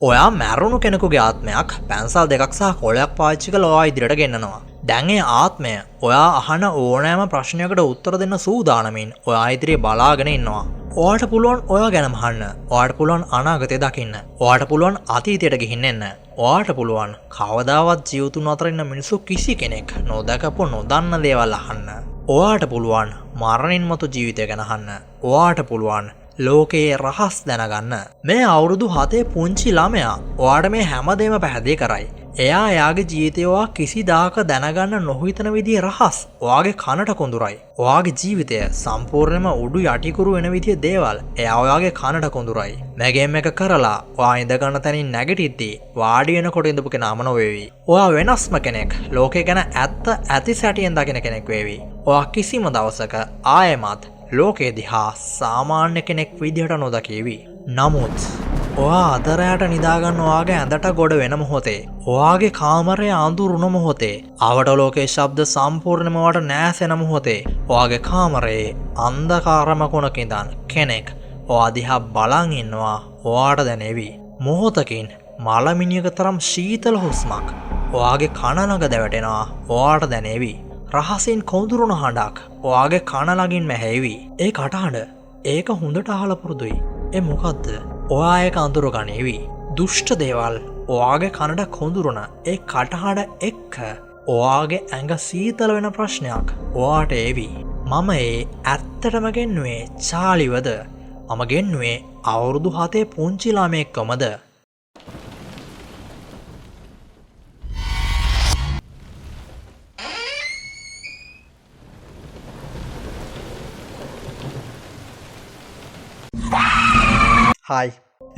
ඔයා මැරුණු කෙනෙකුගේ ආත්මයක් පැන්සල් දෙකක් සහ කොලයක් පාවිච්චි කරලා ඔයා ඉදිරියට ගෙන්නනවා. දැන් ඒ ආත්මය ඔයා අහන ඕනෑම ප්‍රශ්නයකට උත්තර දෙන්න සූදානමින් ඔයා ඉදිරියේ බලාගෙන ඉන්නවා. ඔයාට පුළුවන් ඔයා ගැනම අහන්න. ඔයාට පුළුවන් අනාගතය දකින්න. ඔයාට පුළුවන් අතීතයට ගිහින් එන්න. ඔයාට පුළුවන් කවදාවත් ජීවිතුන් අතර ඉන්න මිනිස්සු කිසි කෙනෙක් නොදකපු නොදන්න දේවල් අහන්න. ඔයාට පුළුවන් මරණින් මතු ජීවිතය ගැන අහන්න. ඔයාට පුළුවන් ලෝකයේ රහස් දැනගන්න. මේ අවුරුදු 7 පුංචි ළමයා ඔයාට මේ හැමදේම පැහැදිලි කරයි. එයා එයාගේ ජීවිතය ඔයා කිසිදාක දැනගන්න නොහිතන විදිහේ රහස් ඔයාගේ කනට කොඳුරයි. ඔයාගේ ජීවිතය සම්පූර්ණයෙන්ම උඩු යටිකුරු වෙන විදිහේ දේවල් එයා ඔයාගේ කනට කොඳුරයි. මේ ගේම් එක කරලා ඔයා ඉඳ ගන්න තැනින් නැගිටිද්දී වාඩි වෙනකොට ඉඳපු කෙනාම නොවේවි. ඔයා වෙනස්ම කෙනෙක්. ලෝකේ ගැන ඇත්ත ඇති සැටියෙන් දකින කෙනෙක් වේවි. ඔයා කිසිම දවසක ආයෙමත් ලෝකේ දිහා සාමාන්‍ය කෙනෙක් විදිහට නොදකීවි. නමුත් ඔයා අදරයට නිදාගන්න ඔයාගේ ඇඳට ගොඩ වෙන මොහොතේ, ඔයාගේ කාමරය අඳුරුන මොහොතේ, අවට ලෝකයේ ශබ්ද සම්පූර්ණයෙන්ම ඔයාට නැසෙන මොහොතේ, ඔයාගේ කාමරයේ අන්ධකාරම කොනක ඉඳන් කෙනෙක් ඔයා දිහා බලන් ඉන්නවා ඔයාට දැනෙවි. මොහොතකින් මලමිණියක තරම් ශීතල හුස්මක් ඔයාගේ කන ළඟ දැවටෙනවා ඔයාට දැනෙවි. රහසින් කොඳුරුන හඬක් ඔයාගේ කන ළඟින් මැහෙවි. ඒ කටහඬ ඒක හොඳට අහලා පුරුදුයි. ඒ මොකද්ද? ඔයා ඒක අඳුර ගනීවි. දුෂ්ට දේවල් ඔයාගේ කනට කොඳුරුන ඒ කටහඬ එක්ක ඔයාගේ ඇඟ සීතල වෙන ප්‍රශ්නයක් ඔයාට ඒවි. මම ඒ ඇත්තටම ගෙන්නුවේ චාලිවද? මම ගෙන්නුවේ අවුරුදු 7 පුංචි ළමයෙක්වමද? හයි.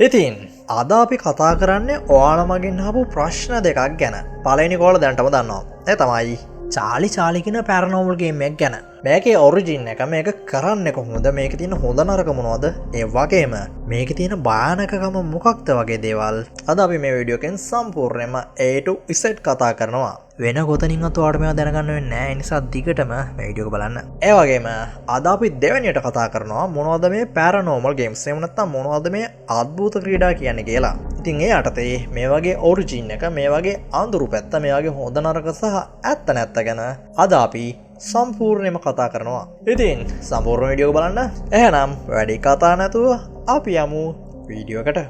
ඉතින් අද අපි කතා කරන්නේ ඔයාලා මගෙන් අහපු ප්‍රශ්න දෙකක් ගැන. පළවෙනි කෝල දැන්ටම දන්නවා. ඒ තමයි චාලි කියන පැරනෝමල් ගේම් එකක් ගැන. මේකේ ඔරිජින් එක, මේක කරන්නේ කොහොමද, මේකේ තියෙන හොඳ නරක මොනවද, ඒ වගේම මේකේ තියෙන භයානකකම මොකක්ද වගේ දේවල් අද අපි මේ වීඩියෝ එකෙන් සම්පූර්ණයෙන්ම A to Z කතා කරනවා. වෙන ගොතනින්වත් ඔයාලට මේවා දැනගන්න වෙන්නේ නැහැ. ඒ නිසා දිගටම මේ වීඩියෝ එක බලන්න. ඒ වගේම අද අපි දෙවෙනියට කතා කරනවා මොනවද මේ පැරනෝමල් ගේම්ස්, එහෙම නැත්නම් මොනවද මේ අద్భుත ක්‍රීඩා කියන්නේ කියලා. ඉතින් ඒ යටතේ මේ වගේ ඔරිජින් එක, මේ වගේ අඳුරු පැත්ත, මේ වගේ හොඳ නරක සහ ඇත්ත නැත්ත ගැන අද අපි සම්පූර්ණයෙන්ම කතා කරනවා. ඉතින් සම්පූර්ණ වීඩියෝ එක බලන්න. එහෙනම් වැඩි කතා නැතුව අපි යමු වීඩියෝ එකට.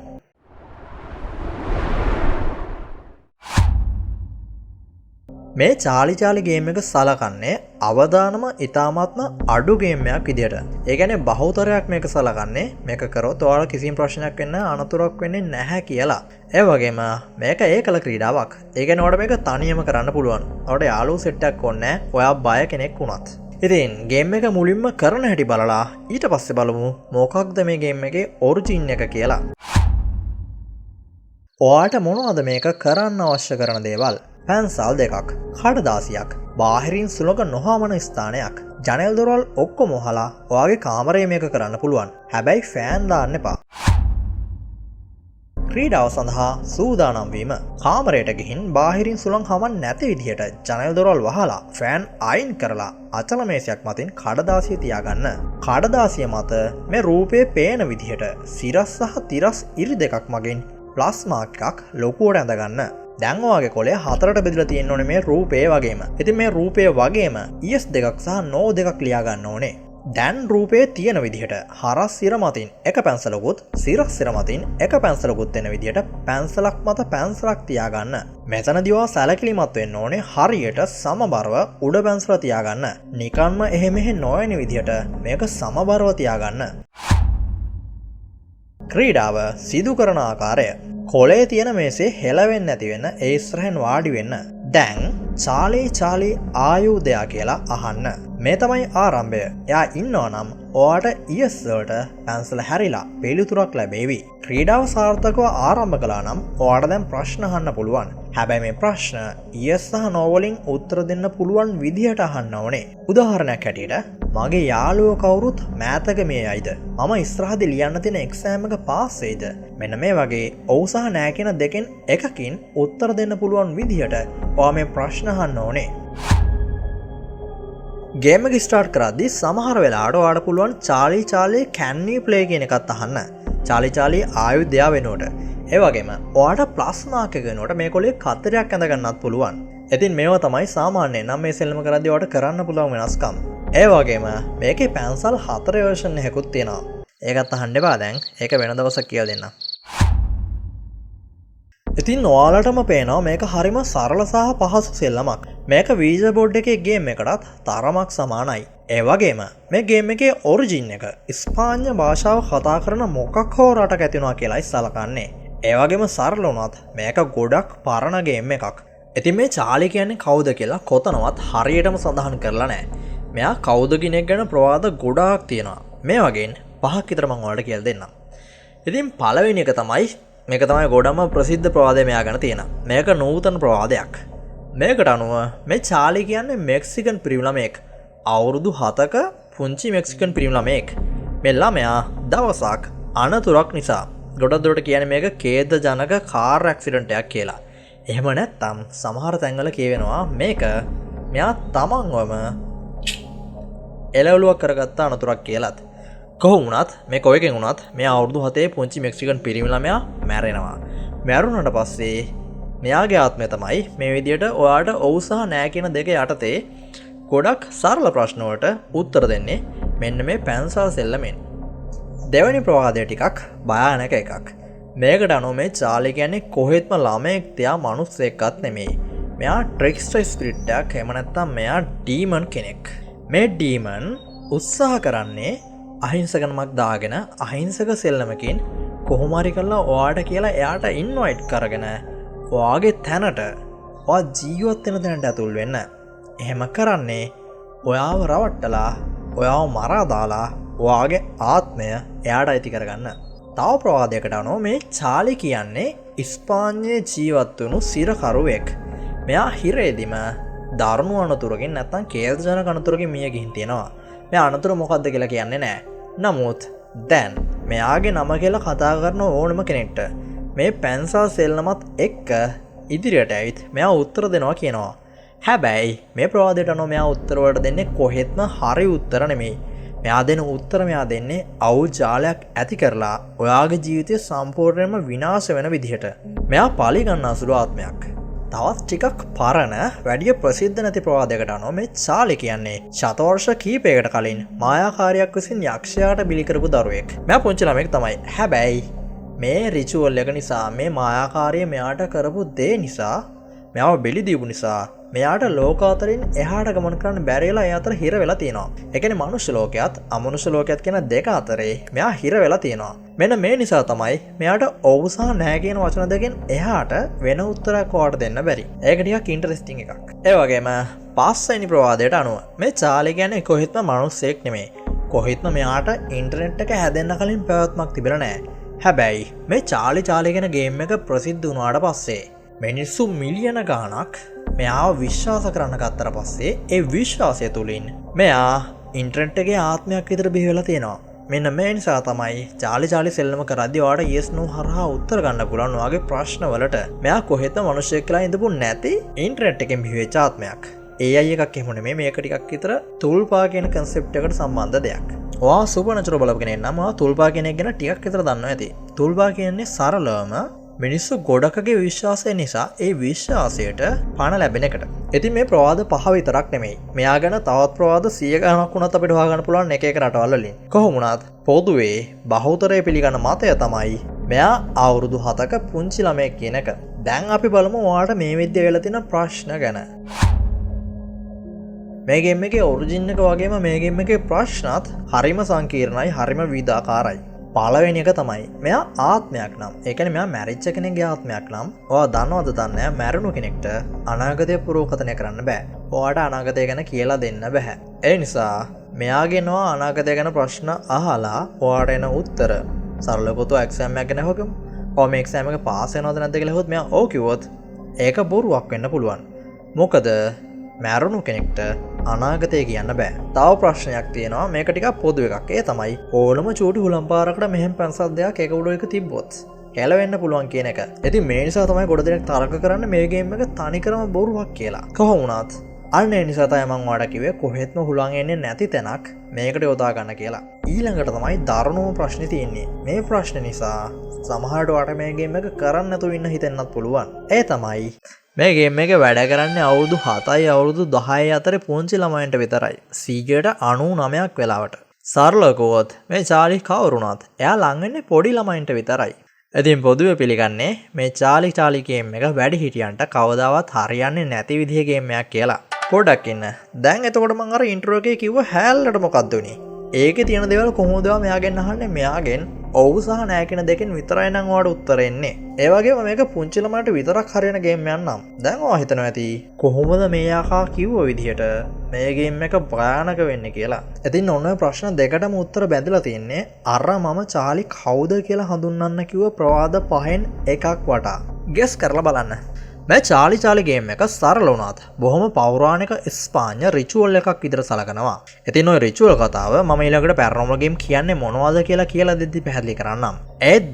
මේ චාලි ගේම් එක සලකන්නේ අවදානම ඉතාමත්ම අඩු ගේම් එකක් විදියට. ඒ කියන්නේ බහුතරයක් මේක සලකන්නේ මේක කරොත් ඔයාලා කිසිම ප්‍රශ්නයක් වෙන්න අනතුරක් වෙන්නේ නැහැ කියලා. ඒ වගේම මේක ඒකල ක්‍රීඩාවක්. ඒ කියන්නේ ඔයාලට මේක තනියම කරන්න පුළුවන්. ඔයාලට යාළුවෝ සෙට් එකක් ඕනේ නැහැ. ඔයා බය කෙනෙක් වුණත්. ඉතින් ගේම් එක මුලින්ම කරන හැටි බලලා ඊට පස්සේ බලමු මොකක්ද මේ ගේම් එකේ ඔරිජින් එක කියලා. ඔයාලට මොනවද මේක කරන්න අවශ්‍ය කරන දේවල්? පැන්සල් දෙකක්, කඩදාසියක්, බාහිරින් සුළඟ නොහමන ස්ථානයක්, ජනෙල් දොරවල් ඔක්කොම වහලා ඔයාගේ කාමරය මේක කරන්න පුළුවන්. හැබැයි ෆෑන් දාන්න එපා. ක්‍රීඩාව සඳහා සූදානම් වීම. කාමරයට ගිහින් බාහිරින් සුළං හමන් නැති විදිහට ජනෙල් දොරවල් වහලා ෆෑන් අයින් කරලා අචල මේසයක් මතින් කඩදාසිය තියාගන්න. කඩදාසිය මත මේ රූපේ පේන විදිහට සිරස් සහ තිරස් ඉරි දෙකක් මගින් ප්ලස් මාක් එකක් ලොකුවට ඇඳගන්න. දැන් ඔයාගේ කොලේ 4ට බෙදලා තියෙන්න ඕනේ මේ රූපේ වගේම. ඉතින් මේ රූපේ වගේම ES දෙකක් සහ NO දෙකක් ලියා ගන්න ඕනේ. දැන් රූපේ තියෙන විදිහට හරස් සිර මතින් එක පැන්සලකුත්, සිරස් සිර මතින් එක පැන්සලකුත් වෙන විදිහට පැන්සලක් මත පැන්සලක් තියාගන්න. මෙතනදී ඔයා සැලකිලිමත් වෙන්න ඕනේ හරියට සමබරව උඩ පැන්සල තියාගන්න. නිකන්ම එහෙ මෙහෙ නොවන විදිහට මේක සමබරව තියාගන්න. ක්‍රීඩාව සිදු කරන ආකාරය. කොලේ තියෙන මේසේ හෙලවෙන්නේ නැති වෙන්න ඒ ඉස්සරහෙන් වාඩි වෙන්න. දැන් චාලි ආයුධය කියලා අහන්න. මේ තමයි ආරම්භය. එයා ඉන්නවා නම් ඔයාට ES වලට පැන්සල හැරිලා පිළිතුරක් ලැබෙවි. ක්‍රීඩාව සාර්ථකව ආරම්භ කළා නම් ඔයාට දැන් ප්‍රශ්න අහන්න පුළුවන්. හැබැයි මේ ප්‍රශ්න ES සහ NO වලින් උත්තර දෙන්න පුළුවන් විදිහට අහන්න ඕනේ. උදාහරණයක් හැටියට මගේ යාළුවෝ කවුරුත් මෑතක මේ අයද? මම ඉස්සරහදී ලියන්න තියෙන එක්සෑම් එක පාස් වෙයිද? මෙන්න මේ වගේ ඔව් සහ නෑ කියන දෙකෙන් එකකින් උත්තර දෙන්න පුළුවන් විදිහට ඔයා මේ ප්‍රශ්න අහන්න ඕනේ. ගේම් එක ස්ටාර්ට් කරද්දී සමහර වෙලාවට ඔයාලට පුළුවන් චාලි can you play කියන එකත් අහන්න. චාලි ආයුධයා වෙනුවට. ඒ වගේම ඔයාට ප්ලස් මාක් එක වෙනුවට මේ කොලේ කතරයක් ඇඳ ගන්නත් පුළුවන්. ඉතින් මේවා තමයි සාමාන්‍යයෙන් නම් මේ සෙල්ලම කරද්දී ඔයාට කරන්න පුළුවන් වෙනස්කම්. ඒ වගේම මේකේ පැන්සල් 4 version එකකුත් තියෙනවා. ඒකත් අහන්න එපා දැන්. ඒක වෙන දවසක් කියලා දෙන්නම්. ඉතින් ඔයාලටම පේනවා මේක හරිම සරල සහ පහසු සෙල්ලමක්. මේක වීසා බෝඩ් එකේ ගේම් එකටත් තරමක් සමානයි. ඒ වගේම මේ ගේම් එකේ ඔරිජින් එක ස්පාඤ්ඤ භාෂාව කතා කරන මොකක් හෝ රටක ඇතිවෙනවා කියලායි සලකන්නේ. ඒ වගේම සරල වුණත් මේක ගොඩක් පරණ ගේම් එකක්. ඉතින් මේ චාලි කියන්නේ කවුද කියලා කොතනවත් හරියටම සඳහන් කරලා නැහැ. මෙයා කවුද කියන එක ගැන ප්‍රවාද ගොඩාක් තියෙනවා. මේ වගේන් 5ක් විතර මම ඔයාලට කියලා දෙන්නම්. ඉතින් පළවෙනි එක තමයි මේක තමයි ගොඩම ප්‍රසිද්ධ ප්‍රවාදය මෙයා ගැන තියෙන. මේක නූතන ප්‍රවාදයක්. මේකට අනුව මේ චාලි කියන්නේ මෙක්සිකන් පිරිමි ළමයෙක්. අවුරුදු 7ක පුංචි මෙක්සිකන් පිරිමි ළමයෙක්. මේ ළමයා දවසක් අනතුරක් නිසා ගොඩක් දුරට කියන්නේ මේක ඛේදජනක කාර් ඇක්සිඩන්ට් එකක් කියලා. එහෙම නැත්නම් සමහර තැන්වල කියවෙනවා මේක මෙයා තමන්වම එළවලුවක් කරගත්ත අනතුරක් කියලාත්. කොහොම වුණත් මේ කොයකින් වුණත් මේ අවුරුදු 7 පුංචි මෙක්සිකන් පිරිමි ළමයා මැරෙනවා. මැරුණාට පස්සේ මෙයාගේ ආත්මය තමයි මේ විදියට ඔයාට ඔව් සහ නෑ කියන දෙක යටතේ ගොඩක් සරල ප්‍රශ්න වලට උත්තර දෙන්නේ මෙන්න මේ පැන්සල් සෙල්ලමෙන්. දෙවෙනි ප්‍රවාදය ටිකක් භයානක එකක්. මේකට අනුව මේ චාලි කියන්නේ කොහෙත්ම ළමයෙක් තියා මිනිස්සෙක්වත් නෙමෙයි. මෙයා ට්‍රික්ස්ටර් ස්පිරිට් එකක්. එහෙම නැත්නම් මෙයා ඩීමන් කෙනෙක්. මේ ඩීමන් උත්සාහ කරන්නේ අහිංසකනමක් දාගෙන අහිංසක සෙල්ලමකින් කොහොම හරි කරලා ඔයාට කියලා එයාට ඉන්වයිට් කරගෙන ඔයාගේ තැනට ඔයා ජීවත් වෙන තැනට ඇතුල් වෙන්න. එහෙම කරන්නේ ඔයාව රවට්ටලා ඔයාව මරා දාලා ඔයාගේ ආත්මය එයාට අයිති කරගන්න. තව ප්‍රවාදයකට අනුව මේ චාලි කියන්නේ ඉස්පාඤ්ඤයේ ජීවත් වුණු සිරකරුවෙක්. මෙයා හිරේදිම දරුණු අනතුරකින් නැත්නම් කේන්ද්‍රජනක අනතුරකින් මිය ගිහින් තියෙනවා. මේ අනතුර මොකක්ද කියලා කියන්නේ නැහැ. නමුත් දැන් මෙයාගේ නම කියලා කතා කරන ඕනම කෙනෙක්ට මේ පැන්සල් සෙල්ලමත් එක්ක ඉදිරියට ඇවිත් මෙයා උත්තර දෙනවා කියනවා. හැබැයි මේ ප්‍රවාදයට අනුව මෙයා උත්තර වලට දෙන්නේ කොහෙත්ම හරි උත්තර නෙමෙයි. මෙයා දෙන උත්තර මෙයා දෙන්නේ අවුල් ජාලයක් ඇති කරලා ඔයාගේ ජීවිතය සම්පූර්ණයෙන්ම විනාශ වෙන විදිහට. මෙයා පාලි ගන්න අසුළු ආත්මයක්. තවත් ටිකක් පරණ වැඩිය ප්‍රසිද්ධ නැති ප්‍රවාදයකට අනුව මේ චාලි කියන්නේ ශතවර්ෂ කීපයකට කලින් මායාකාරියක් විසින් යක්ෂයාට බිලි කරපු දරුවෙක්. මෙයා පුංචි ළමෙක් තමයි. හැබැයි මේ රිචුවල් එක නිසා මේ මායාකාරිය මෙයාට කරපු දේ නිසා මෙයාව බෙලි දීපු නිසා මෙයාට ලෝකාතරින් එහාට ගමන් කරන්න බැරිලා ඒ අතර හිර වෙලා තියෙනවා. ඒ කියන්නේ මනුෂ්‍ය ලෝකයත් අමනුෂ්‍ය ලෝකයත් කියන දෙක අතරේ මෙයා හිර වෙලා තියෙනවා. මෙන්න මේ නිසා තමයි මෙයාට ඔව් සහ නැහැ කියන වචන දෙකෙන් එහාට වෙන උත්තරයක් ඔයාලට දෙන්න බැරි. ඒක ටිකක් ඉන්ටරෙස්ටිං එකක්. ඒ වගේම පස්වෙනි ප්‍රවාදයට අනුව මේ චාලි කියන්නේ කොහෙත්ම මනුස්සයෙක් නෙමෙයි. කොහෙත්ම මෙයාට ඉන්ටර්නෙට් එක හැදෙන්න කලින් පැවැත්මක් තිබිලා නැහැ. හැබැයි මේ චාලි කියන ගේම් එක ප්‍රසිද්ධ වුණාට පස්සේ මිනිස්සු මිලියන ගාණක් මෙයාව විශ්වාස කරන්න ගත්තට පස්සේ ඒ විශ්වාසය තුලින් මෙයා ඉන්ටර්නෙට් එකේ ආත්මයක් විතර බිහි වෙලා තියෙනවා. මෙන්න මේ නිසා තමයි චාලි සෙල්ලම කරද්දී ඔයාලට yes no හරහා උත්තර ගන්න පුළුවන් ඔයාගේ ප්‍රශ්න වලට. මෙයා කොහෙත්ම මිනිස්සෙක් කියලා ඉඳපු නැති ඉන්ටර්නෙට් එකෙන් බිහි වෙච්ච ආත්මයක්. AI එකක් එහෙම නෙමෙයි. මේක ටිකක් විතර තුල්පා කියන concept එකට සම්බන්ධ දෙයක්. ඔයා සුපර්නැචරල් බලපු කෙනෙක් නම් ඔයා තුල්පා කෙනෙක් ගැන ටිකක් විතර දන්නවා ඇති. තුල්පා කියන්නේ සරලවම මිනිස්සු ගොඩකගේ විශ්වාසය නිසා ඒ විශ්වාසයට පණ ලැබෙන එකට. ඉතින් මේ ප්‍රවාද 5 විතරක් නෙමෙයි. මෙයා ගැන තවත් ප්‍රවාද 100 ගණනක් වුණත් අපිට හොයාගන්න පුළුවන් එක රටවල් වලින්. කොහොම වුණත් පොදුවේ බහුතරය පිළිගන්න මතය තමයි මෙයා අවුරුදු 7ක පුංචි ළමයෙක් කියන එක. දැන් අපි බලමු ඔයාලට මේ විදිහේ වෙලා තියෙන ප්‍රශ්න ගැන. මේ ගේම් එකේ ඔරිජින් එක වගේම මේ ගේම් එකේ ප්‍රශ්නත් හරිම සංකීර්ණයි, හරිම විවිධාකාරයි. පළවෙනි එක තමයි මෙයා ආත්මයක් නම්. ඒ කියන්නේ මෙයා මැරිච්ච කෙනෙක්ගේ ආත්මයක් නම් ඔයා දන්නවද දන්නේ නැහැ මැරුණු කෙනෙක්ට අනාගතය පුරෝකථනය කරන්න බෑ. ඔයාට අනාගතය ගැන කියලා දෙන්න බෑ. ඒ නිසා මෙයාගෙනවා අනාගතය ගැන ප්‍රශ්න අහලා ඔයාට එන උත්තර සරල පොතු එක්සෑම් එකක් ගැන හොගමු. ඔයා මේ එක්සෑම් එක පාස් වෙනවද නැද්ද කියලා හොත් මෙයා ඔව් කිව්වොත් ඒක බොරුවක් වෙන්න පුළුවන්. මොකද මැරුණු කෙනෙක්ට අනාගතය කියන්න බෑ. තව ප්‍රශ්නයක් තියෙනවා. මේක ටිකක් පොදු එකක්. ඒ තමයි ඕනම චූටි හුලම්පාරකට මෙහෙම පැන්සල් දෙයක් එක උඩ එක තිබ්බොත් කැලවෙන්න පුළුවන් කියන එක. ඉතින් මේ නිසා තමයි ගොඩ දෙනෙක් තර්ක කරන්නේ මේ ගේම් එක තනිකරම බොරුවක් කියලා. කොහොම වුණත් අන්න ඒ නිසා තමයි මම ඔයාලට කිව්වේ කොහෙත්ම හුලං එන්නේ නැති තැනක් මේකට යොදා ගන්න කියලා. ඊළඟට තමයි දරුණුම ප්‍රශ්නේ තියෙන්නේ. මේ ප්‍රශ්නේ නිසා සමහරට ඔයාලට මේ ගේම් එක කරන්න නැතුව ඉන්න හිතෙන්නත් පුළුවන්. ඒ තමයි මේ ගේම් එක වැඩ කරන්නේ අවුරුදු 7යි අවුරුදු 10යි අතර පුංචි ළමයින්ට විතරයි. සීගයට 99ක් වෙලාවට. සරලව කිව්වොත් මේ චාලි කවුරුණත් එයා ළඟ ඉන්නේ පොඩි ළමයින්ට විතරයි. ඉතින් පොදුවේ පිළිගන්නේ මේ චාලි ගේම් එක වැඩි හිටියන්ට කවදාවත් හරියන්නේ නැති විදිහේ ගේම් එකක් කියලා. පොඩක් ඉන්න. දැන් එතකොට මම අර ඉන්ට්‍රෝ එකේ කිව්ව හැල්ලට මොකක්ද උනේ? ඒකේ තියෙන දේවල් කොහොමද මෙයාගෙන් අහන්නේ? මෙයාගෙන් ඔව් සහ නෑ කියන දෙකෙන් විතරයි නම් ඔයාලට උත්තර එන්නේ. ඒ වගේම මේක පුංචි ළමයින්ට විතරක් හරියන ගේම් එකක් නම් දැන් ඔයා හිතනවා ඇති කොහොමද මේ ආකා කිව්ව විදිහට මේ ගේම් එක භයානක වෙන්නේ කියලා. ඉතින් ඔන්න ඔය ප්‍රශ්න දෙකටම උත්තර බැඳලා තියෙන්නේ අර මම චාලි කවුද කියලා හඳුන්වන්න කිව්ව ප්‍රවාද පහෙන් එකක් වටා. ගෙස් කරලා බලන්න. මේ චාලි ගේම් එක සරල වුණාත් බොහොම පෞරාණික ස්පාඤ්ඤ රිචුවල් එකක් විතර සලකනවා. ඉතින් ওই රිචුවල් කතාව මම ඊළඟට පැරනෝමල් ගේම් කියන්නේ මොනවද කියලා දෙද්දි පැහැදිලි කරන්නම්.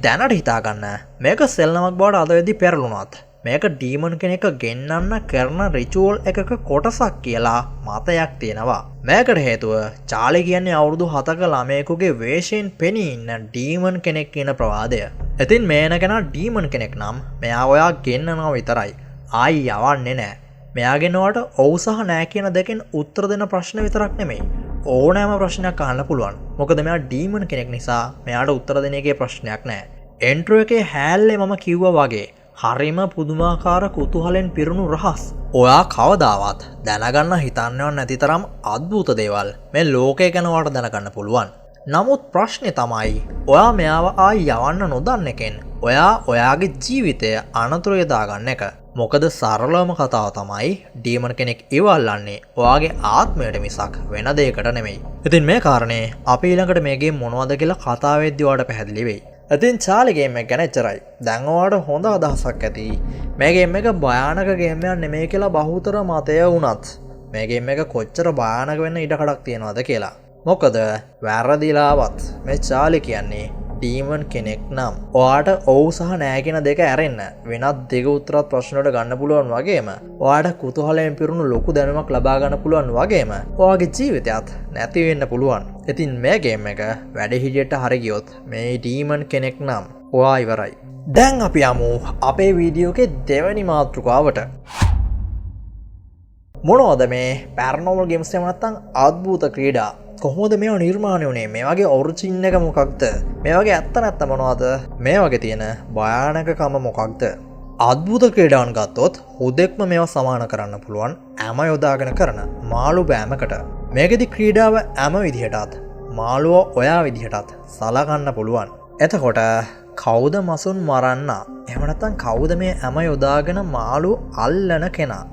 දැනට හිතාගන්න මේක සෙල් නමක් බවට අද වෙද්දි පෙරළුණාත් මේක ඩීමන් කෙනෙක් ගෙන්නන්න කරන රිචුවල් එකක කොටසක් කියලා මතයක් තියෙනවා. මේකට හේතුව චාලි කියන්නේ අවුරුදු 7ක ළමයෙකුගේ වේශයෙන් පෙනී ඉන්න ඩීමන් කෙනෙක් කියන ප්‍රවාදය. ඉතින් මේන කෙනා ඩීමන් කෙනෙක් නම් මෙයා ඔයා ගෙන්නනවා විතරයි. ආයි යවන්නේ නෑ. මෙයාගෙනවට ඔව් සහ නෑ කියන දෙකෙන් උත්තර දෙන ප්‍රශ්න විතරක් නෙමෙයි. ඕනෑම ප්‍රශ්නයක් අහන්න පුළුවන්. මොකද මෙයා ඩීමන් කෙනෙක් නිසා මෙයාට උත්තර දෙන එකේ ප්‍රශ්නයක් නෑ. එන්ට්‍රෝ එකේ හැල්ලේ මම කිව්වා වගේ හරිම පුදුමාකාර කුතුහලෙන් පිරුණු රහස්. ඔයා කවදාවත් දැනගන්න හිතන්නව නැති තරම් අద్භූත දේවල් මේ ලෝකේ ගැන ඔයාලට දැනගන්න පුළුවන්. නමුත් ප්‍රශ්නේ තමයි ඔයා මෙයාව ආයි යවන්න නොදන්න එකෙන් ඔයාගේ ජීවිතය අනතුරු යදාගන්න එක. මොකද සරලවම කතාව තමයි ඩීමන් කෙනෙක් ඉවල්ලන්නේ ඔයාගේ ආත්මයට මිසක් වෙන දෙයකට නෙමෙයි. ඉතින් මේ කාරණේ අපි ඊළඟට මේ ගේම් මොනවද කියලා කතා වෙද්දී ඔයාලට පැහැදිලි වෙයි. ඉතින් චාලි ගේම් එක ගැන එච්චරයි. දැන් ඔයාලට හොඳ අදහසක් ඇති. මේ ගේම් එක භයානක ගේම් එකක් නෙමෙයි කියලා බහුතර මතය වුණත් මේ ගේම් එක කොච්චර භයානක වෙන්න ඉඩ කඩක් තියනවද කියලා. මොකද වැරදිලාවත් මේ චාලි කියන්නේ ඩීමන් කෙනෙක් නම් ඔයාට ඔව් සහ නෑ කියන දෙක ඇරෙන්න වෙනත් දෙක උත්තරත් ප්‍රශ්නවලට ගන්න පුළුවන් වගේම ඔයාට කුතුහලයෙන් පිරුණු ලොකු දැනුමක් ලබා ගන්න පුළුවන් වගේම ඔයාගේ ජීවිතයත් නැති වෙන්න පුළුවන්. ඉතින් මේ ගේම් එක වැඩි හිටියට හරි ගියොත් මේ ඩීමන් කෙනෙක් නම් ඔයා ඉවරයි. දැන් අපි යමු අපේ වීඩියෝ එකේ දෙවෙනි මාතෘකාවට. මොනවද මේ පැරනෝමල් ගේම්ස් එහෙම නැත්නම් අద్භූත ක්‍රීඩා? කොහොමද මේවා නිර්මාණය වුණේ? මේ වගේ ඔරිජින් එක මොකක්ද? මේ වගේ ඇත්ත නැත්ත මොනවද? මේ වගේ තියෙන භයානකකම මොකක්ද? අద్භූත ක්‍රීඩාවන් ගත්තොත් හුදෙක්ම මේවා සමාන කරන්න පුළුවන් හැම යොදාගෙන කරන මාළු බෑමකට. මේකෙදි ක්‍රීඩාව හැම විදිහටත් මාළුව ඔයා විදිහටත් සලකන්න පුළුවන්. එතකොට කවුද මසුන් මරන්න? එහෙම නැත්නම් කවුද මේ හැම යොදාගෙන මාළු අල්ලන කෙනා?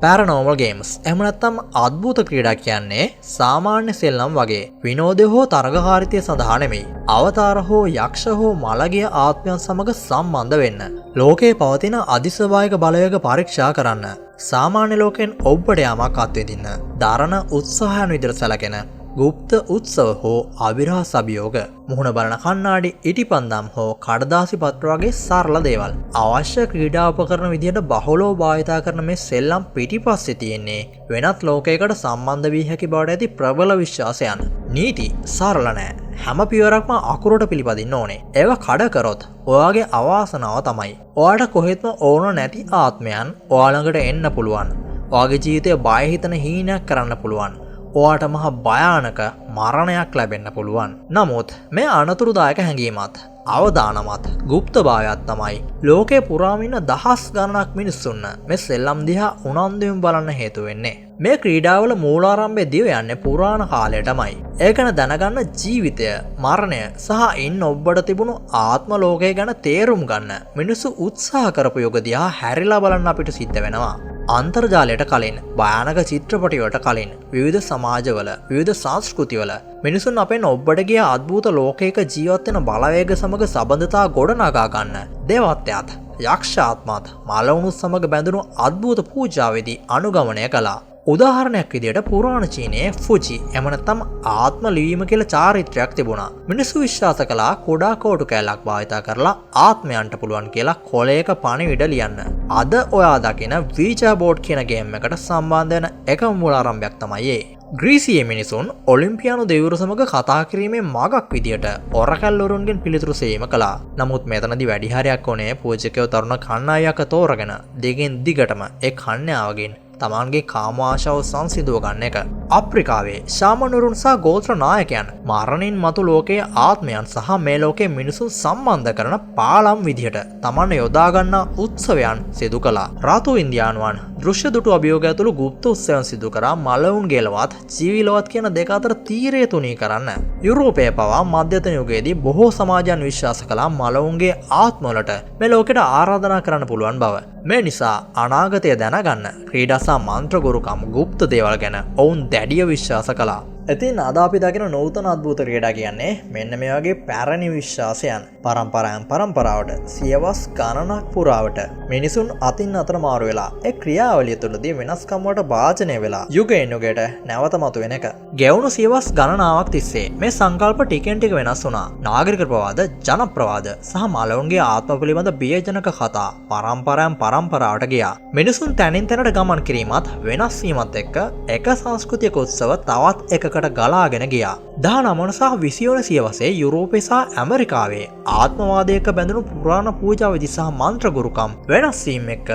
පැරනෝමල් ගේම්ස් එහෙම නැත්නම් අద్භූත ක්‍රීඩා කියන්නේ සාමාන්‍ය සෙල්ලම් වගේ විනෝදය හෝ තරගකාරීත්වය සඳහා නෙමෙයි. අවතාර හෝ යක්ෂ හෝ මළගිය ආත්මයන් සමග සම්බන්ධ වෙන්න. ලෝකේ පවතින අධිස්වභාවික බලවේග පරීක්ෂා කරන්න. සාමාන්‍ය ලෝකෙන් ඔබට යමක් අත්විඳින්න. දරණ උත්සාහයන් විදිහට සැලකෙන ගුප්ත උත්සව හෝ අවිරහස් අභියෝග. මුහුණ බලන කණ්ණාඩි ඉටිපන්දම් හෝ කඩදාසි පත්‍ර වගේ සරල දේවල්. අවශ්‍ය ක්‍රීඩා උපකරණ විදිහට බහුලව භාවිතා කරන මේ සෙල්ලම් පිටිපස්සේ තියෙන්නේ වෙනත් ලෝකයකට සම්බන්ධ වී හැකි බවට ඇති ප්‍රබල විශ්වාසයන්. නීති සරල නෑ. හැම පියවරක්ම අකුරට පිළිපදින්න ඕනේ. ඒවා කඩ කරොත් ඔයාගේ අවාසනාව තමයි. ඔයාට කොහෙත්ම ඕන නැති ආත්මයන් ඔයා ළඟට එන්න පුළුවන්. ඔයාගේ ජීවිතය බය හිතන හීනයක් කරන්න පුළුවන්. ඔයාට මහ භයානක මරණයක් ලැබෙන්න පුළුවන්. නමුත් මේ අනතුරුදායක හැඟීමත් අවදානමත් ගුප්තභාවයක් තමයි ලෝකේ පුරාම ඉන්න දහස් ගණනක් මිනිස්සුන්න මේ සෙල්ලම් දිහා උනන්දුවෙන් බලන්න හේතු වෙන්නේ. මේ ක්‍රීඩාවල මූලාරම්භය දිව යන්නේ පුරාණ කාලයටමයි. ඒකන දැනගන්න ජීවිතය, මරණය සහ ඉන්න ඔබට තිබුණු ආත්ම ලෝකය ගැන තේරුම් ගන්න මිනිස්සු උත්සාහ කරපු යුග දිහා හැරිලා බලන්න අපිට සිද්ධ වෙනවා. අන්තර්ජාලයට කලින්, භයානක චිත්‍රපටිවලට කලින්, විවිධ සමාජවල, විවිධ සංස්කෘතිවල මිනිසුන් අපෙන් ඔබට ගිය අద్භූත ලෝකයක ජීවත් වෙන බලවේග සමග සබඳතා ගොඩනගා ගන්න දේවත්වයත්, යක්ෂ ආත්මත්, මලවුණුත් සමග බැඳුණු අద్භූත පූජාවේදී අනුගමනය කළා. උදාහරණයක් විදියට පුරාණ චීනයේ ෆුජි එම නැත්නම් ආත්ම ලිවීම කියලා චාරිත්‍රයක් තිබුණා. මිනිස්සු විශ්වාස කළා කුඩා කෝටු කෑල්ලක් භාවිත කරලා ආත්මයන්ට පුළුවන් කියලා කොලයක පණිවිඩ ලියන්න. අද ඔයා දකින වීචා බෝඩ් කියන ගේම් එකට සම්බන්ධ වෙන එකම මූලාරම්භයක් තමයි ඒ. ග්‍රීසියේ මිනිසුන් ඔලිම්පියානු දෙවිවරු සමග කතා කිරීමේ මගක් විදියට ඔරකැල්වරුන්ගෙන් පිළිතුරු සේම කළා. නමුත් මෙතනදී වැඩි හරියක් ඕනේ පූජකයෝ තරුණ කණ්ණායක තෝරගෙන දෙගෙන් දිගටම ඒ කන්‍යාවගෙන් තමන්ගේ කාම ආශාව සංසිඳුව ගන්න එක. අප්‍රිකාවේ ශාමනුරුන් සහ ගෝත්‍ර නායකයන් මරණින් මතු ලෝකයේ ආත්මයන් සහ මේ ලෝකයේ මිනිසුන් සම්බන්ධ කරන පාලම් විදිහට තමන් යොදා ගන්නා උත්සවයන් සිදු කළා. රාතු ඉන්දියානුවන් දෘශ්‍ය දුටු අභියෝගය ඇතුළු ගුප්ත උත්සවයන් සිදු කරා මලවුන් ගෙලවත් ජීවිලවත් කියන දෙක අතර තීරය තුනී කරන්න. යුරෝපයේ පවා මධ්‍යතන යුගයේදී බොහෝ සමාජයන් විශ්වාස කළා මලවුන්ගේ ආත්මවලට මේ ලෝකෙට ආරාධනා කරන්න පුළුවන් බව. මේ නිසා අනාගතය දැනගන්න ක්‍රීඩා සහ මන්ත්‍ර ගුරුකම් ගුප්ත දේවල් ගැන ඔවුන් දැඩිය විශ්වාස කළා. ඉතින් අද අපි දකින නූතන අද්භූත ක්‍රීඩා කියන්නේ මෙන්න මේ වගේ පැරණි විශ්වාසයන් පරම්පරාවෙන් පරම්පරාවට සියවස් ගණනක් පුරාවට මිනිසුන් අතින් අතට මාරු වෙලා ඒ ක්‍රියාවලිය තුළදී වෙනස්කම් වලට භාජනය වෙලා යුගයෙන් යුගයට නැවත මතුවෙන එක. ගෙවුණු සියවස් ගණනාවක් තිස්සේ මේ සංකල්ප ටිකෙන් ටික වෙනස් වුණා. නාගරික ප්‍රවාද, ජනප්‍රවාද සහ මලවුන්ගේ ආත්ම පිළිබඳ බියජනක කතා පරම්පරාවෙන් පරම්පරාවට ගියා. මිනිසුන් තැනින් තැනට ගමන් කිරීමත් වෙනස් වීමත් එක්ක එක සංස්කෘතික උත්සව තවත් එකකට ගලාගෙන ගියා. 19 සහ 20 වන සියවසේ යුරෝපයේ සහ ඇමරිකාවේ ආත්මවාදයක බැඳුණු පුරාණ පූජා විධි සහ මන්ත්‍ර ගුරුකම් වෙනස් වීම එක්ක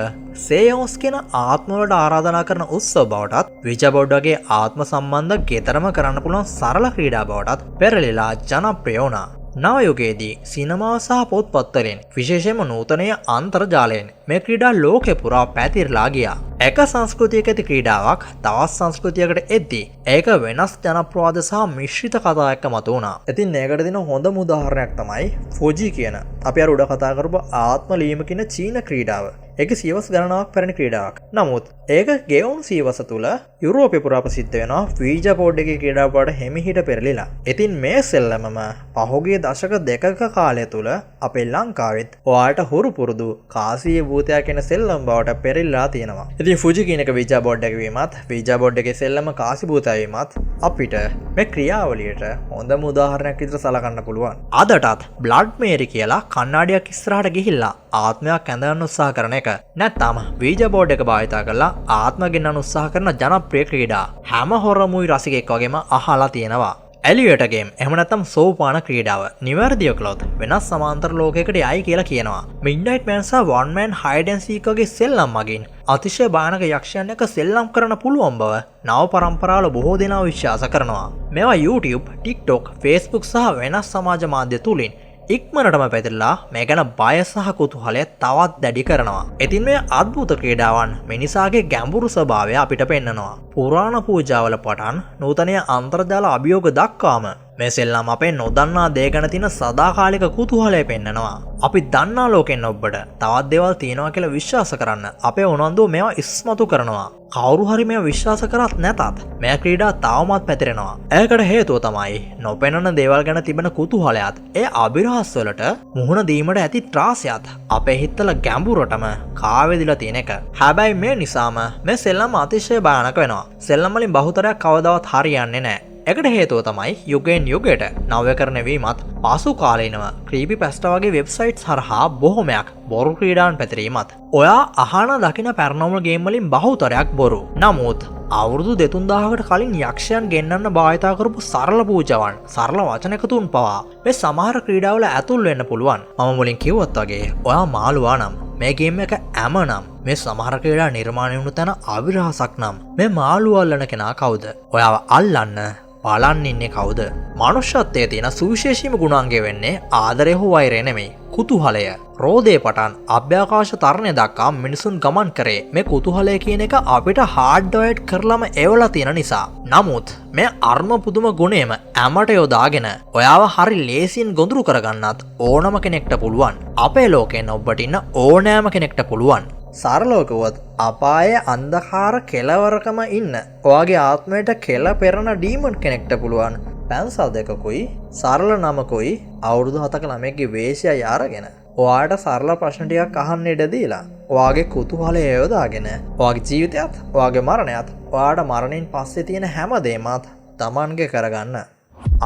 සේයෝස් කියන ආත්මවලට ආරාධනා කරන උත්සව බවටත් විජා බෝඩ් වගේ ආත්ම සම්බන්ධ ගෙතරම කරන්න පුළුවන් සරල ක්‍රීඩා බවටත් පෙරලිලා ජනප්‍රිය වුණා. නව යුගයේදී සිනමාව සහ පොත්පත්වලින් විශේෂයෙන්ම නූතනය අන්තර්ජාලයෙන් මේ ක්‍රීඩා ලෝකෙ පුරා පැතිරලා ගියා. එක සංස්කෘතියක ඇති ක්‍රීඩාවක් තවත් සංස්කෘතියකට එද්දී ඒක වෙනස් ජනප්‍රවාද සහ මිශ්‍රිත කතා එක්ක මතු වුණා. ඉතින් මේකට දෙන හොඳම උදාහරණයක් තමයි ෆුජි කියන අපි අර උඩ කතා කරපු ආත්ම ලීම කියන චීන ක්‍රීඩාව. ඒක සියවස් ගණනාවක් පැරණි ක්‍රීඩාවක්. නමුත් ඒක ගෙවුණු සියවස තුල යුරෝපේ පුරා ප්‍රසිද්ධ වෙනවා වීජා බෝඩ් එකේ ක්‍රීඩාව බවට හිමිහිට පෙරලිලා. ඉතින් මේ සෙල්ලමම පහුගිය දශක දෙකක කාලය තුල අපේ ලංකාවෙත් ඔයාලට හුරු පුරුදු කාසියේ භූතයා කියන සෙල්ලම් බවට පෙරලිලා තියෙනවා. ඉතින් ෆුජි කියන එක වීජා බෝඩ් එක වීමත් වීජා බෝඩ් එකේ සෙල්ලම කාසි භූතයා වීමත් අපිට මේ ක්‍රියාවලියට හොඳම උදාහරණයක් විදිහට සලකන්න පුළුවන්. අදටත් බ්ලඩ් මේරි කියලා කණ්ණාඩියක් ඉස්සරහට ගිහිල්ලා ආත්මයක් ඇඳගන්න උත්සාහ කරන එක නැත්නම් වීජා බෝඩ් එක භාවිත කරලා ආත්ම ගෙන්නන්න උත්සාහ කරන ජනප්‍රිය ක්‍රීඩා හැම හොරමුයි රසිකෙක් වගේම අහලා තියෙනවා. එලියටර් ගේම් එහෙම නැත්නම් සෝපාන ක්‍රීඩාව නිවැරදිව කළොත් වෙනස් සමාන්තර ලෝකයකට යයි කියලා කියනවා. මිඩ්නයිට් මෑන් සහ වන් මෑන් හයිඩ් ඇන්ඩ් සීක් වගේ සෙල්ලම් මගින් අතිශය භයානක යක්ෂයන් එක්ක සෙල්ලම් කරන්න පුළුවන් බව නව පරම්පරාවල බොහෝ දෙනා විශ්වාස කරනවා. මේවා YouTube, TikTok, Facebook සහ වෙනස් සමාජ මාධ්‍ය තුලින් ඉක්මනටම පැතිරලා මේ ගැන බය සහ කුතුහලය තවත් දැඩි කරනවා. ඉතින් මේ අద్భుත ක්‍රීඩාවන් මිනිසාගේ ගැඹුරු ස්වභාවය අපිට පෙන්නනවා. පුරාණ පූජාවල පටන් නූතනීය අන්තර්ජාල අභියෝග දක්වාම මේ සෙල්ලම් අපේ නොදන්නා දේ ගැන තියෙන සදාකාලික කුතුහලය පෙන්නනවා. අපි දන්නා ලෝකෙන් ඔබට තවත් දේවල් තියෙනවා කියලා විශ්වාස කරන්න අපේ උනන්දුව මේවා ඉස්මතු කරනවා. කවුරු හරි මේවා විශ්වාස කරත් නැතත් මේ ක්‍රීඩා තවමත් පැතිරෙනවා. ඒකට හේතුව තමයි නොපෙනෙන දේවල් ගැන තිබෙන කුතුහලයත් ඒ අභිරහස් වලට මුහුණ දීමට ඇති ත්‍රාසයත් අපේ හිතවල ගැඹුරටම කාවැදිලා තියෙන එක. හැබැයි මේ නිසාම මේ සෙල්ලම් අතිශය භයානක වෙනවා. සෙල්ලම් වලින් බහුතරයක් කවදාවත් හරියන්නේ නැහැ. එකට හේතුව තමයි යුගයෙන් යුගයට නව්‍යකරණය වීමත් පසු කාලීනව ක්‍රීපි පැස්ටා වගේ වෙබ්සයිට්ස් හරහා බොහොමයක් බොරු ක්‍රීඩාන් පැතිරීමත්. ඔයා අහන දකින පැරනෝමල් ගේම් වලින් බහුතරයක් බොරු. නමුත් අවුරුදු 2000කට කලින් යක්ෂයන් ගෙන්නන්න භාවිතා කරපු සරල පූජාවන්, සරල වචන එකතුන් පවා මේ සමහර ක්‍රීඩාවල ඇතුල් වෙන්න පුළුවන්. මම මුලින් කිව්වත් වගේ ඔයා මාළුවා නම් මේ ගේම් එක ඇම නම් මේ සමහර ක්‍රීඩා නිර්මාණය වුණු තැන අවිරහසක් නම් මේ මාළුවා අල්ලන කෙනා කවුද? ඔයාව අල්ලන්න බලන් ඉන්නේ කවුද? මනුෂ්‍යත්වයේ තියෙන සුවිශේෂීම ගුණාංගය වෙන්නේ ආදරය හෝ වෛරය නෙමෙයි. කුතුහලය. රෝදේ පටන් අභ්‍යවකාශ තරණය දක්වා මිනිසුන් ගමන් කරේ මේ කුතුහලය කියන එක අපිට හાર્ඩ්වයර්ඩ් කරලම එවලා තියෙන නිසා. නමුත් මේ අර්ම පුදුම ගුණයම ඇමට යොදාගෙන ඔයාව හරි ලේසියෙන් ගොදුරු කරගන්නත් ඕනම කෙනෙක්ට පුළුවන්. අපේ ලෝකෙන් ඔබට ඉන්න ඕනෑම කෙනෙක්ට පුළුවන්. සරලව කිව්වොත් අපායේ අන්ධකාර කෙලවරකම ඉන්න ඔයාගේ ආත්මයට කෙල පෙරන ඩීමන් කෙනෙක්ට පුළුවන් පැන්සල් දෙකකුයි සරල නමකුයි අවුරුදු 7ක ළමයෙක්ගේ වේශයයි අරගෙන ඔයාට සරල ප්‍රශ්න ටිකක් අහන්න ඉඩ දීලා ඔයාගේ කුතුහලය යොදාගෙන ඔයාගේ ජීවිතයත් ඔයාගේ මරණයත් ඔයාට මරණයෙන් පස්සේ තියෙන හැම දෙයක්මත් Tamanගේ කරගන්න.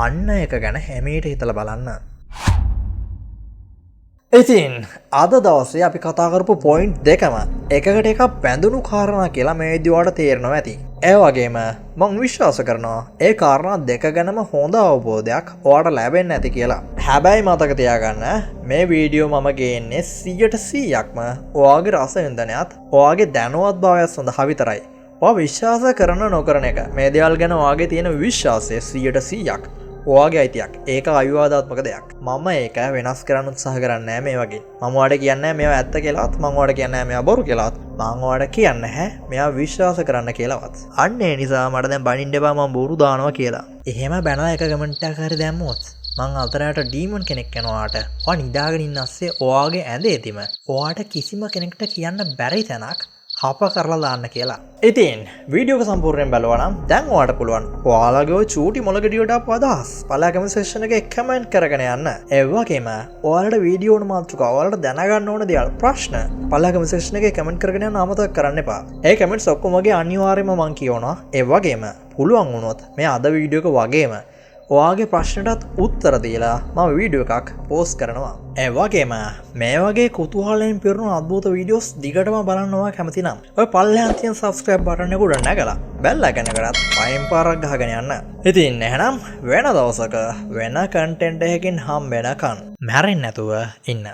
අන්න එක ගැන හැමීට හිතලා බලන්න. ඉතින් අද දවසේ අපි කතා කරපු පොයින්ට් දෙකම එකකට එකක් බැඳුණු කාරණා කියලා මේ විදිහට තේරෙනවා ඇති. ඒ වගේම මම විශ්වාස කරනවා ඒ කාරණා දෙක ගැනම හොඳ අවබෝධයක් ඔයාලට ලැබෙන්න ඇති කියලා. හැබැයි මතක තියාගන්න මේ වීඩියෝ මම ගේන්නේ 100%ක්ම ඔයාගේ රස වින්දනයත් ඔයාගේ දැනුවත්භාවයත් සඳහා විතරයි. ඔයා විශ්වාස කරන නොකරන එක මේ දේවල් ගැන ඔයාගේ තියෙන විශ්වාසය 100%ක් ඔයාගේ අයිතියක්. ඒක අවිවාදාත්මක දෙයක්. මම ඒක වෙනස් කරන්න උත්සාහ කරන්නේ නැහැ මේ වගේ. මම ඔයාලට කියන්නේ මේවා ඇත්ත කියලාවත් මම ඔයාලට කියන්නේ නැහැ මේවා බොරු කියලාවත්. මම ඔයාලට කියන්නේ නැහැ මේවා විශ්වාස කරන්න කියලාවත්. අන්න ඒ නිසා මට දැන් බනින්න එපා මම බොරු දානවා කියලා. එහෙම බැනලා එක කමෙන්ට් එකක් හරි දැම්මොත් මං අතරට ඩීමන් කෙනෙක් යනවාට ඔයා නිදාගෙන ඉන්න අස්සේ ඔයාගේ ඇඳේ තිම ඔයාට කිසිම කෙනෙක්ට කියන්න බැරි තැනක් හප කරලා දාන්න කියලා. ඉතින් වීඩියෝ එක සම්පූර්ණයෙන් බලුවා නම් දැන් ඔයාලට පුළුවන් ඔයාලගේ ওই චූටි මොළගෙඩියට අප අදහස් පළල කමෙන්ට් සෙක්ෂන් එකේ කමෙන්ට් කරගෙන යන්න. ඒ වගේම ඔයාලට වීඩියෝ වල මාතෘකා ඔයාලට දැනගන්න ඕන දේවල් ප්‍රශ්න පළල කමෙන්ට් සෙක්ෂන් එකේ කමෙන්ට් කරගෙන යන්න අමතක කරන්න එපා. ඒ කමෙන්ට්ස් ඔක්කොම වගේ අනිවාර්යයෙන්ම මං කියවනවා. ඒ වගේම පුළුවන් වුණොත් මේ අද වීඩියෝ එක වගේම ඔයාගේ ප්‍රශ්නටත් උත්තර දීලා මම වීඩියෝ එකක් පෝස්ට් කරනවා. ඒ වගේම මේ වගේ කුතුහලයෙන් පිරුණු අద్భుත වීඩියෝස් දිගටම බලන්න ඔයා කැමති නම් ඔය පල්ලෙහාන් තියෙන subscribe button එක උඩ නැගලා බෙල් icon එකටත් පයින් පාරක් ගහගෙන යන්න. ඉතින් එහෙනම් වෙන දවසක වෙන content එකකින් හම්බ වෙනකන් මැරෙන්නේ නැතුව ඉන්න.